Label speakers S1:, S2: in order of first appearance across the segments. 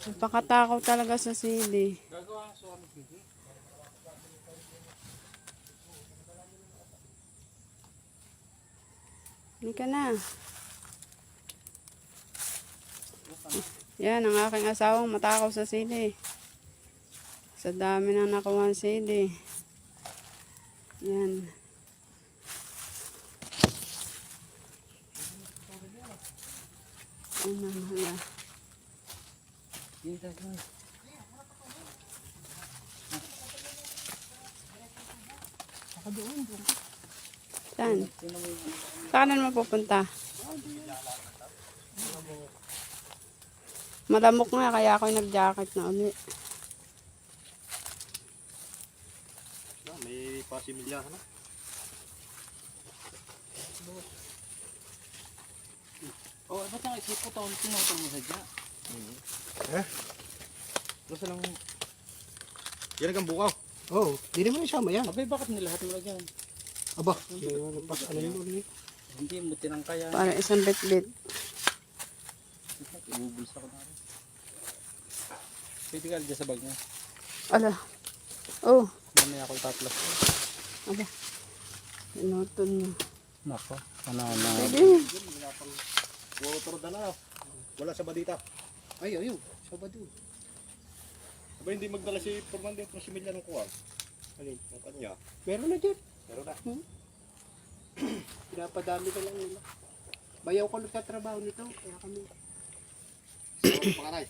S1: Napakatakaw talaga sa sili.
S2: Gagawa ang suwan ng sili.
S1: Hindi ka na. Yan, ang aking asawang matakaw sa sili. Sa dami na nakuha ang sili. Yan. Ano na.
S2: Yung gagawin. Saka doon.
S1: Saan? Saan naman mapupunta? Malamok nga, kaya ako nag-jacket na uli.
S3: May pasimilyahan na.
S2: Oh, ba't ang isip ko taon tinutol mo sadya?
S3: Gusto lang... Yan ang bukaw.
S4: Oo, di naman isama yan.
S2: Abay, bakit nilahat mo lagyan?
S4: Aba, pas ano yun ulit.
S2: Hindi mo tinangkaya.
S1: Para isang bit-bit.
S2: Ibubuls ako na rin. Pwede ka dyan sa bag niya.
S1: Ala. Oh,
S2: Mamaya ako tatlas.
S1: ala. Pinutol niya.
S2: Nako, panana.
S1: Sige.
S3: Water na na. Wala sa badita.
S4: Ay, ayun, Sabado.
S3: Aba hindi magdala si Fernando yung pasimilya ng kuwan. Alin? Ang kanya.
S4: Meron na dyan.
S3: Pero na.
S4: Pinapadami ka lang nila. Bayaw ko nagtatrabaho nito. Kaya kami.
S3: Sa pangaray.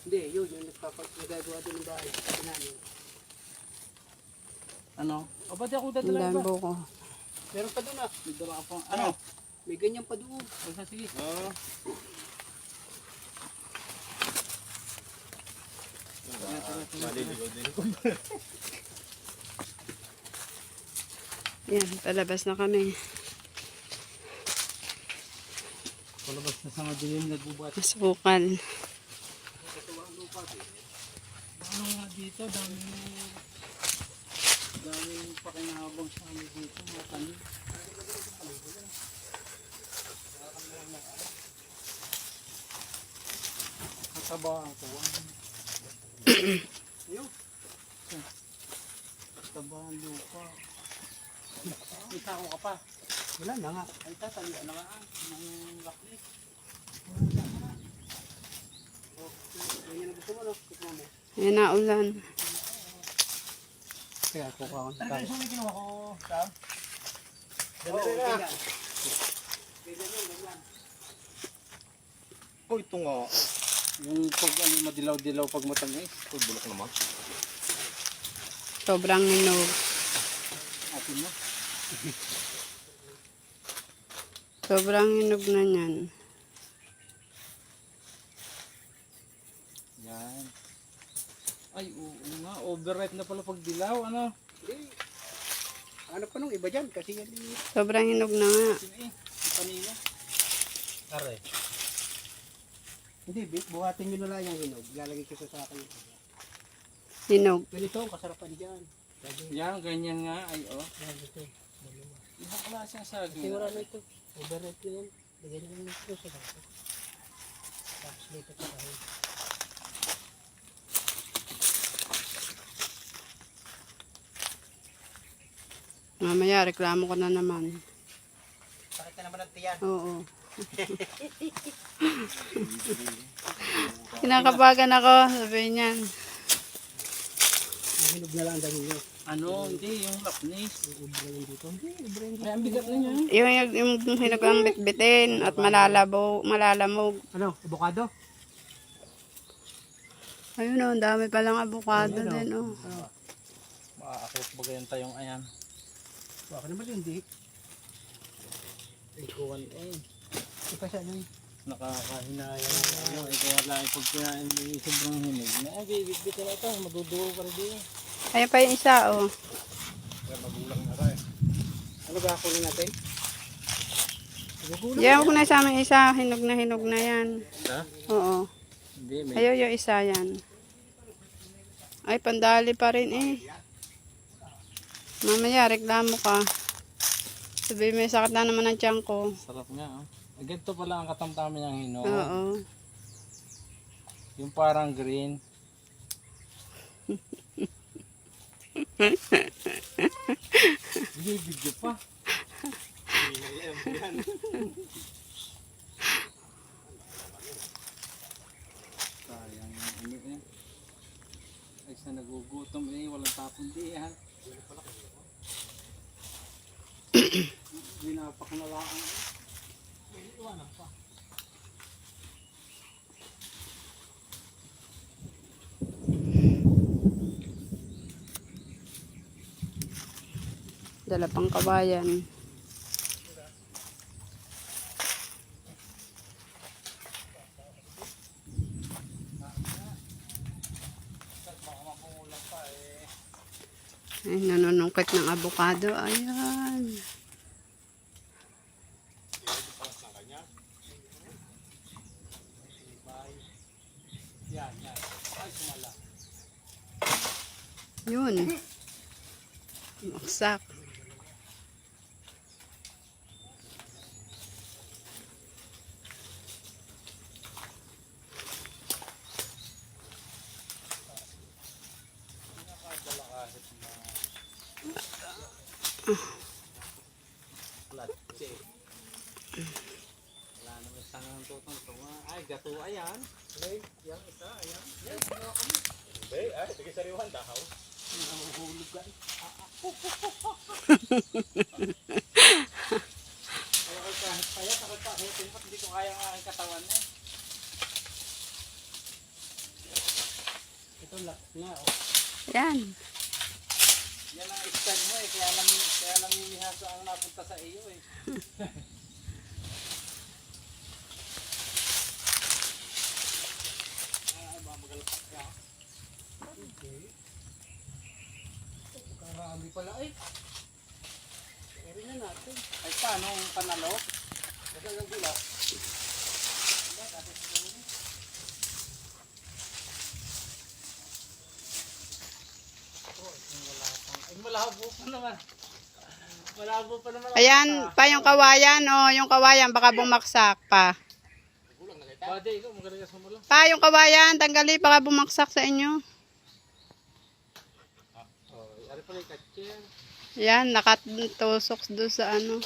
S4: Hindi, yun, yung nagagawa din ng bahay. Sabi namin.
S2: Ano? O, ba't ako
S1: Ang
S2: dadala
S1: dami
S2: ba?
S1: buko.
S4: Meron pa doon ah.
S2: May dala ka pang... Ano?
S4: May ganyan pa doon.
S2: Basta sige.
S3: Ah. Maliligaw din.
S1: Yan, palabas na kami.
S2: Palabas na sa madilim nagbubuhat.
S1: Masukal.
S2: Ano nga dito? Daming pakinahabang sa amin dito. Mga tanim. Katabaan ko. Katabaan lupa. May tao ka pa.
S4: Wala na nga.
S2: Ay tatanda na nga ng laklis.
S4: Ganyan na gusto mo, no? Tikman mo.
S1: Yan na ulan.
S4: Kaya ako ka.
S2: Ano yung ginawa ko, Sam?
S4: Oo, ganyan.
S3: Oh, ito nga.
S2: Yung pag ano, madilaw-dilaw pag matangay.
S3: Ito bulok naman.
S1: Sobrang hinog.
S2: Atin mo.
S1: Sobrang hinog na yan.
S2: Yan. Ay, oo nga. Overripe na pala pag dilaw. Ano?
S4: Hindi. Ano pa nung iba dyan? Kasi yan yung
S1: Sobrang hinog na nga.
S2: Sige, yung kanina.
S3: Aray.
S4: Hindi, buhatin nyo na lang yung hinog. Lalagay ko sa akin.
S1: Hinog.
S4: Ganito, kasarapan dyan.
S2: Yan, ganyan nga. Ay, oh.
S4: Yan, ito.
S2: Ibang klase ang
S4: Kasi
S2: saging.
S4: wala na ito. Overnight yun. Lagyan nyo lang ito sa dapat. Tapos dito sa kahit.
S1: Mamaya, reklamo ko na naman.
S4: Sakit na naman ang tiyan.
S1: Oo. Kinakabagan ako, sabi niyan.
S4: Ang hinog na lang ang dami nyo.
S2: Ano? Hindi, yung lapnis.
S4: Yung ubra yung dito. Hindi, ubra yung dito.
S2: Ay, ang bigat na niya.
S1: Yung hinog ang bitbitin at malalamog.
S4: Ano, avocado?
S1: Ayun o, ang dami palang avocado
S4: Ayun,
S1: din o.
S2: Maaakot ba ganyan tayong ayan?
S4: Baka naman hindi.
S2: Ikuwan eh.
S4: Ito kasi ano yun.
S2: Nakakahinayang. Ano, ikuwan lang. Pag kinain mo yung sobrang hinig. Ay, bibit na ito. Madudugo ka rin din.
S1: Ayun pa yung isa o.
S3: Kaya magulang na tayo.
S4: Ano ba kunin natin?
S1: Diyan ko na sa amin isa, hinog na yan.
S2: Ha?
S1: Oo.
S2: Hindi, may...
S1: Ayaw yung isa yan. Ay, pandali pa rin eh. Mamaya, reklamo ka. Sabi may sakit na naman ang tiyan ko.
S2: Sarap nga, oh. Ganito pala ang katamtamin ng hinog.
S1: Oo.
S2: Yung parang green. Binibidyo pa. Sayang yung ano eh. Ay sa nagugutom eh, walang tapon di yan. Binapak na lang eh.
S4: Iwanan pa.
S1: Dala pang kawayan. Ay, nanunungkit ng avocado. Ayan.
S2: Yan, yan. Ay, sumala.
S1: Yun. Maksak.
S2: Latse. Wala naman sana ng tutong tunga. Ay, gato ayan. Ay, yung isa, ayan.
S3: Hindi, ay, sige sariwan, dahaw.
S2: Nahuhulog ka. Ako kahit payat, ako kahit hindi ko kaya ang aking katawan eh.
S4: Ito lak na. Oh.
S1: Ayan.
S2: Yan ang style mo eh, kaya lang mimihasa ang napunta sa iyo eh.
S4: Karami pala eh. Eri na natin.
S2: Ay paano ang panalo?
S4: Basta lang gula.
S2: Ay malabo pa naman. Malabo pa naman.
S1: Ayan pa yung kawayan. O, yung kawayan baka bumaksak pa.
S2: Pwede, ikaw magaling ka sa mula.
S1: Pa, yung kawayan. Tanggali baka bumaksak sa inyo.
S2: Oh, ari pala yung katchen.
S1: Ayan, nakatusok doon sa ano.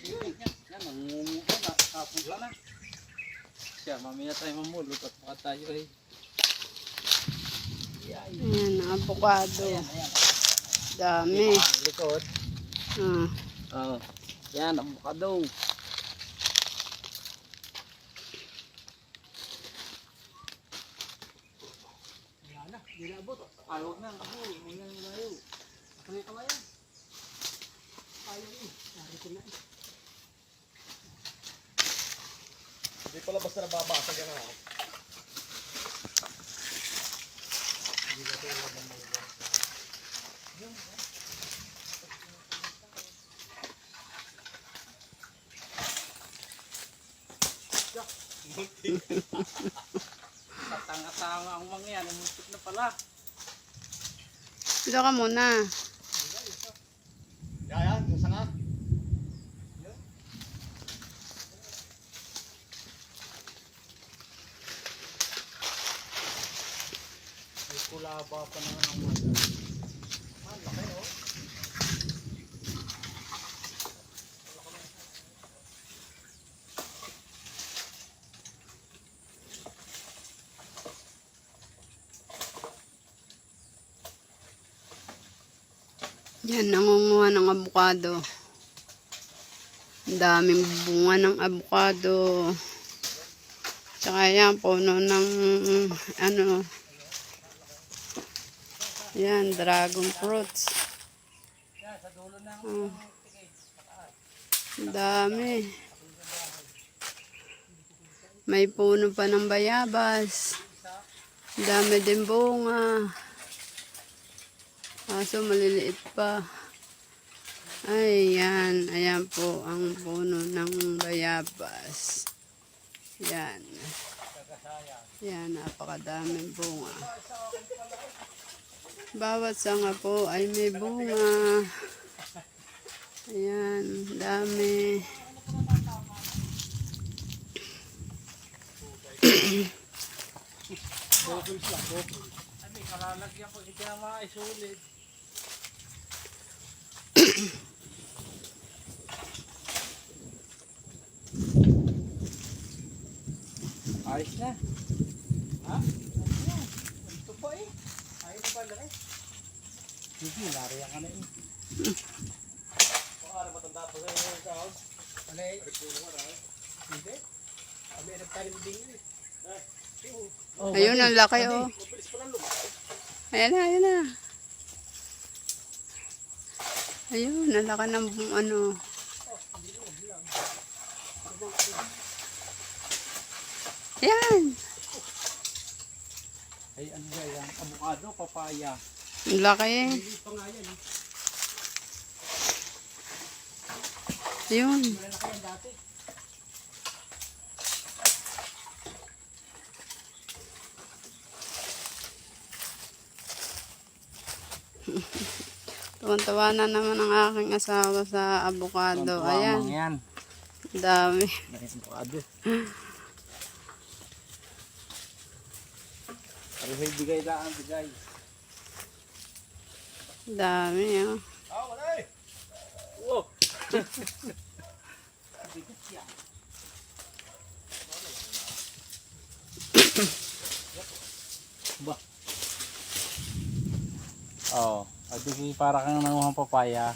S2: Yan, nangunguha na. Kapon ka na. Siya, mamaya tayo mamulot at baka tayo eh.
S1: Ayan, avocado. Dami.
S2: Likod.
S1: Ah.
S2: Oh. Yan, ang bukadong.
S4: Wala na. Hindi na abot.
S2: Ay, huwag na. Huwag na layo.
S4: Kaya kawayan. Ayaw eh. Narito na eh.
S3: Hindi pala basta nababasag yan ako.
S2: Katanga-tanga ang mga yan. Umuntik na pala.
S1: Dito ka muna.
S3: Yan, yung sanga.
S2: May kulaba pa naman ang mga.
S1: Yan, nangunguha ng avocado. Ang daming bunga ng avocado. Tsaka yan, puno ng ano. Yan, dragon fruits. Oh. Ang dami. May puno pa ng bayabas. Ang dami din bunga. Kaso maliliit pa. Ayan. Ayan po ang puno ng bayabas. Yan. Yan. Napakadaming bunga. Bawat sanga po ay may bunga. Ayan. Dami.
S2: Sabi, kalalagyan ko ito na mga isulit. Ayos na. Ha? Ito pa eh. Ayos pa lang eh. Sige, nariyan ka na eh.
S3: Para matanda pa sa yung sahod.
S2: Ano eh? Hindi. Kami nagtanim din yun eh. Oh,
S1: Ayun, ang laki oh.
S3: Mabilis pa lang lumaki.
S1: Ayan na, ayan na. Ayun, ang laki ng ano. Ayan.
S2: Ay, ano ba yan? Avocado, papaya.
S1: Ang laki.
S2: Ito nga yan eh.
S1: Ayun.
S2: Malalaki yan dati.
S1: Tuwan-tuwa na naman ang aking asawa sa avocado. Ayan.
S2: Yan.
S1: Dami.
S2: Avocado. Pero may bigay lang, bigay.
S1: Dami oh.
S3: Ah, wala eh.
S2: Wow! Ba? Oh, adi para kang nanguhang papaya.